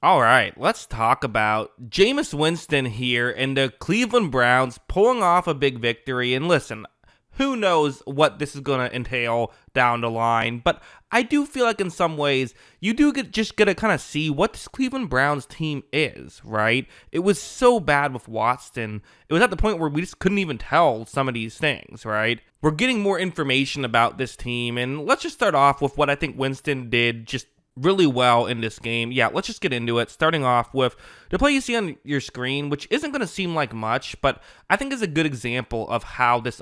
All right, let's talk about Jameis Winston here and the Cleveland Browns pulling off a big victory. And listen, who knows what this is going to entail down the line, but I do feel like in some ways you do just get to kind of see what this Cleveland Browns team is, right? It was so bad with Watson. It was at the point where we just couldn't even tell some of these things, right? We're getting more information about this team, and let's just start off with what I think Winston did just really well in this game. Yeah, let's just get into it. Starting off with the play you see on your screen, which isn't going to seem like much, but I think is a good example of how this,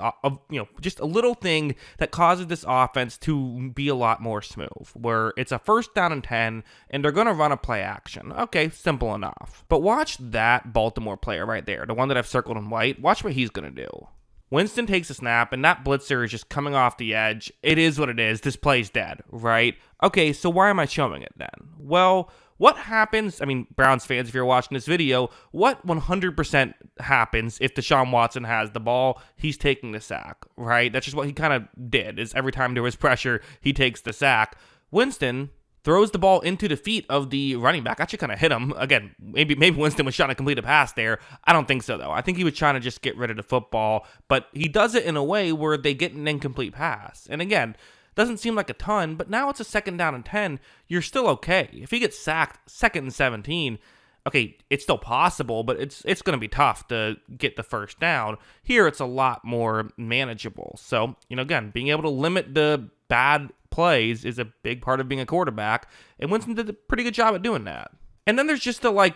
just a little thing that causes this offense to be a lot more smooth, where it's a first down and 10, and they're going to run a play action. Okay, simple enough. But watch that Baltimore player right there, the one that I've circled in white. Watch what he's going to do. Winston takes a snap, and that blitzer is just coming off the edge. It is what it is. This play's dead, right? Okay, so why am I showing it then? Well, what happens, Browns fans, if you're watching this video, what 100% happens if Deshaun Watson has the ball? He's taking the sack, right? That's just what he kind of did, is every time there was pressure, he takes the sack. Winston throws the ball into the feet of the running back. Actually kind of hit him. Again, maybe Winston was trying to complete a pass there. I don't think so, though. I think he was trying to just get rid of the football, but he does it in a way where they get an incomplete pass. And again, doesn't seem like a ton, but now it's a second down and 10. You're still okay. If he gets sacked second and 17, okay, it's still possible, but it's going to be tough to get the first down. Here, it's a lot more manageable. So, again, being able to limit the bad plays is a big part of being a quarterback, and Winston did a pretty good job at doing that. And then there's just the,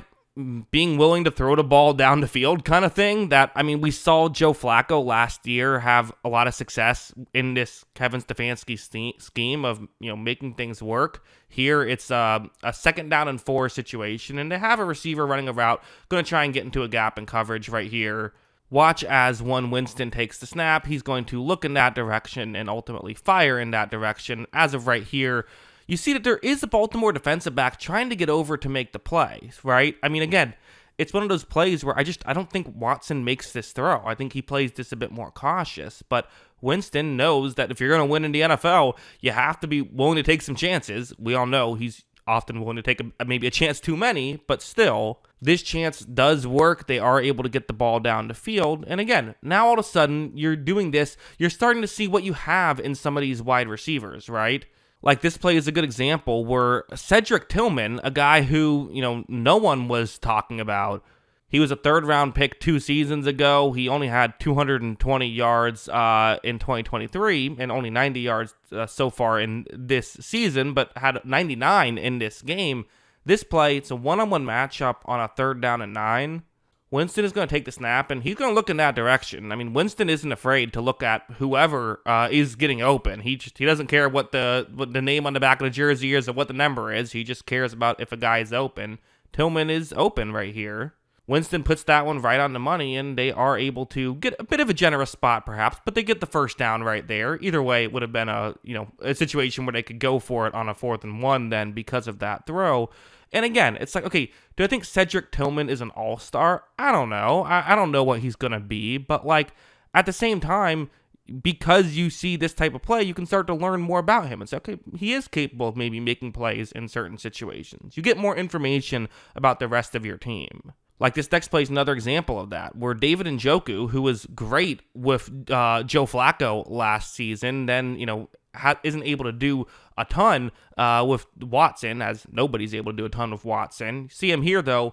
being willing to throw the ball down the field kind of thing that, we saw Joe Flacco last year have a lot of success in this Kevin Stefanski scheme of, making things work. Here, it's a second down and 4 situation, and they have a receiver running a route, going to try and get into a gap in coverage right here. Watch as when Winston takes the snap, he's going to look in that direction and ultimately fire in that direction. As of right here, you see that there is a Baltimore defensive back trying to get over to make the play, right? Again, it's one of those plays where I don't think Watson makes this throw. I think he plays this a bit more cautious, but Winston knows that if you're going to win in the NFL, you have to be willing to take some chances. We all know he's often willing to take maybe a chance too many, but still, this chance does work. They are able to get the ball down the field. And again, now all of a sudden, you're doing this. You're starting to see what you have in some of these wide receivers, right? Like this play is a good example where Cedric Tillman, a guy who, no one was talking about, he was a third-round pick 2 seasons ago. He only had 220 yards in 2023 and only 90 yards so far in this season, but had 99 in this game. This play, it's a one-on-one matchup on a third down and 9. Winston is going to take the snap, and he's going to look in that direction. Winston isn't afraid to look at whoever is getting open. He doesn't care what the name on the back of the jersey is or what the number is. He just cares about if a guy is open. Tillman is open right here. Winston puts that one right on the money, and they are able to get a bit of a generous spot, perhaps, but they get the first down right there. Either way, it would have been a situation where they could go for it on a 4th and 1 then because of that throw. And again, it's like, okay, do I think Cedric Tillman is an all-star? I don't know. I don't know what he's going to be, but at the same time, because you see this type of play, you can start to learn more about him and say, okay, he is capable of maybe making plays in certain situations. You get more information about the rest of your team. Like this next play is another example of that, where David Njoku, who was great with Joe Flacco last season, then, isn't able to do a ton with Watson, as nobody's able to do a ton with Watson. See him here, though,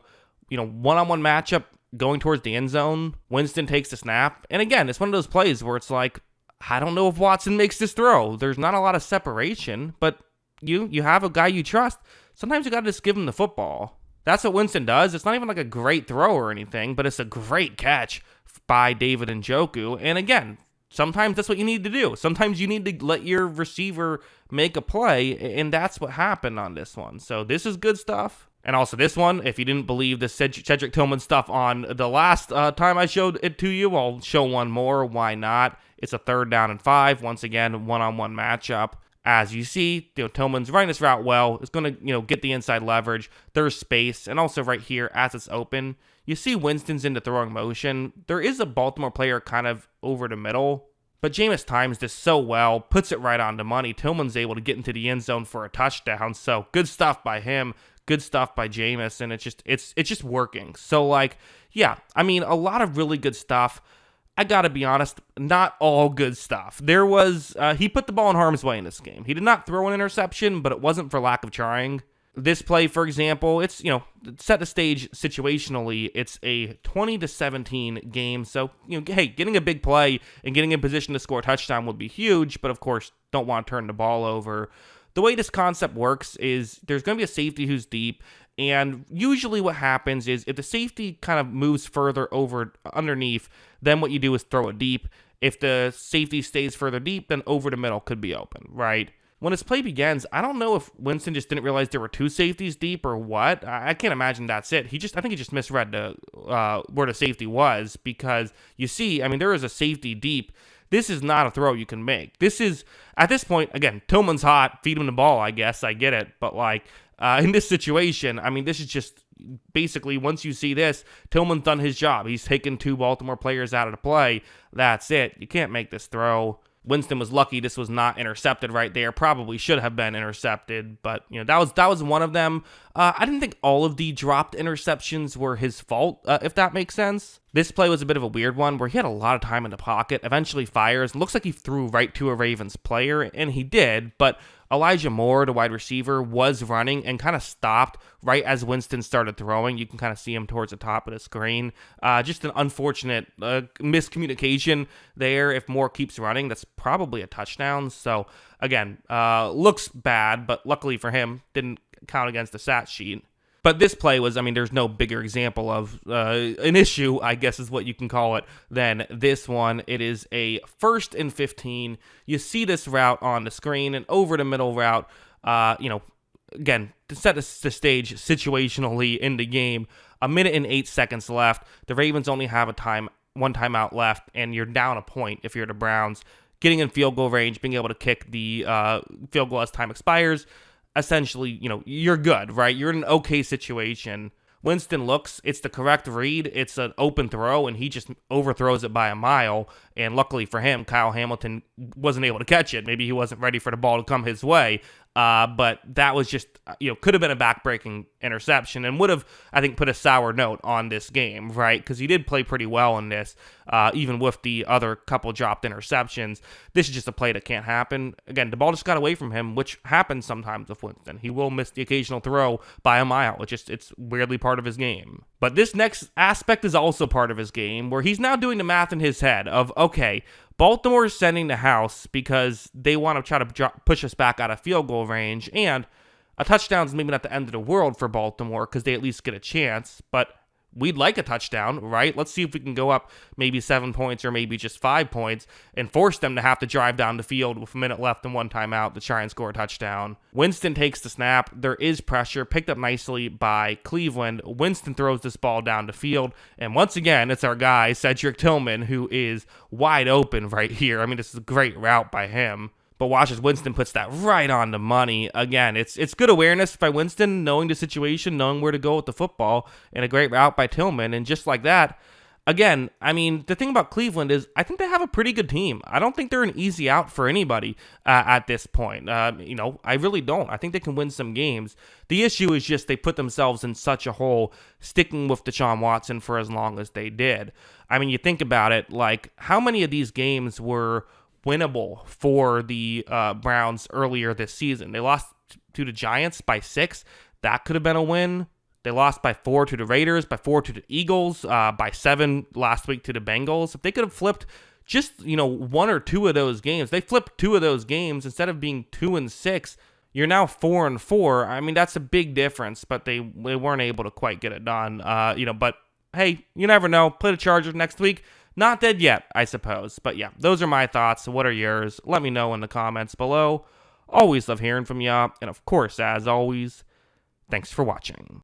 one-on-one matchup going towards the end zone. Winston takes the snap. And again, it's one of those plays where it's like, I don't know if Watson makes this throw. There's not a lot of separation, but you have a guy you trust. Sometimes you got to just give him the football. That's what Winston does. It's not even like a great throw or anything, but it's a great catch by David Njoku. And again, sometimes that's what you need to do. Sometimes you need to let your receiver make a play, and that's what happened on this one. So this is good stuff. And also this one, if you didn't believe the Cedric Tillman stuff on the last time I showed it to you, I'll show one more. Why not? It's a third down and 5. Once again, one-on-one matchup. As you see, Tillman's running this route well. It's going to, get the inside leverage. There's space. And also right here, as it's open, you see Winston's in the throwing motion. There is a Baltimore player kind of over the middle, but Jameis times this so well, puts it right on the money. Tillman's able to get into the end zone for a touchdown. So good stuff by him. good stuff by Jameis, and it's just working. So, like, yeah, I mean, a lot of really good stuff. I gotta be honest, not all good stuff. There was, he put the ball in harm's way in this game. He did not throw an interception, but it wasn't for lack of trying. This play, for example, it's, set the stage situationally. It's a 20-17 game. So, hey, getting a big play and getting in position to score a touchdown would be huge, but of course, don't want to turn the ball over. The way this concept works is there's going to be a safety who's deep, and usually what happens is if the safety kind of moves further over underneath, then what you do is throw it deep. If the safety stays further deep, then over the middle could be open, right? When this play begins, I don't know if Winston just didn't realize there were two safeties deep or what. I can't imagine that's it. I think he just misread where the safety was, because you see, I mean, there is a safety deep. This is not a throw you can make. This is, at this point, again, Tillman's hot, feed him the ball, I guess, I get it. But, in this situation, I mean, this is just, basically, once you see this, Tillman's done his job. He's taken two Baltimore players out of the play. That's it. You can't make this throw. Winston was lucky this was not intercepted right there. Probably should have been intercepted, but that was one of them. I didn't think all of the dropped interceptions were his fault, if that makes sense. This play was a bit of a weird one where he had a lot of time in the pocket, eventually fires, looks like he threw right to a Ravens player, and he did, but Elijah Moore, the wide receiver, was running and kind of stopped right as Winston started throwing. You can kind of see him towards the top of the screen. Just an unfortunate miscommunication there. If Moore keeps running, that's probably a touchdown. So, again, looks bad, but luckily for him, didn't count against the stat sheet. But this play was, I mean, there's no bigger example of an issue, I guess is what you can call it, than this one. It is a 1st and 15. You see this route on the screen, an over the middle route, again, to set the stage situationally in the game. 1 minute and 8 seconds left. The Ravens only have one timeout left, and you're down a point if you're the Browns. Getting in field goal range, being able to kick the field goal as time expires. Essentially, you're good, right? You're in an okay situation. Winston looks, it's the correct read, it's an open throw, and he just overthrows it by a mile, and luckily for him, Kyle Hamilton wasn't able to catch it. Maybe he wasn't ready for the ball to come his way, but that was just, could have been a back-breaking interception, and would have, I think, put a sour note on this game, right? Because he did play pretty well in this, even with the other couple dropped interceptions. This is just a play that can't happen. Again, the ball just got away from him, which happens sometimes with Winston. He will miss the occasional throw by a mile. It's weirdly part of his game. But this next aspect is also part of his game, where he's now doing the math in his head of, okay, Baltimore is sending the house because they want to try to push us back out of field goal range, and a touchdown's maybe not the end of the world for Baltimore because they at least get a chance, but we'd like a touchdown, right? Let's see if we can go up maybe 7 points or maybe just 5 points and force them to have to drive down the field with a minute left and one timeout to try and score a touchdown. Winston takes the snap. There is pressure picked up nicely by Cleveland. Winston throws this ball down the field, and once again, it's our guy, Cedric Tillman, who is wide open right here. I mean, this is a great route by him. But watch as Winston puts that right on the money. Again, it's good awareness by Winston, knowing the situation, knowing where to go with the football, and a great route by Tillman. And just like that, again, I mean, the thing about Cleveland is I think they have a pretty good team. I don't think they're an easy out for anybody at this point. I really don't. I think they can win some games. The issue is just they put themselves in such a hole sticking with Deshaun Watson for as long as they did. I mean, you think about it, like how many of these games were winnable for the Browns earlier this season? They lost to the Giants by 6. That could have been a win. They lost by 4 to the Raiders, by 4 to the Eagles, by 7 last week to the Bengals. If they could have flipped just, 1 or 2 of those games, they flipped 2 of those games instead of being 2-6. You're now 4-4. I mean, that's a big difference, but they weren't able to quite get it done. But hey, you never know. Play the Chargers next week. Not dead yet, I suppose. But yeah, those are my thoughts. What are yours? Let me know in the comments below. Always love hearing from ya. And of course, as always, thanks for watching.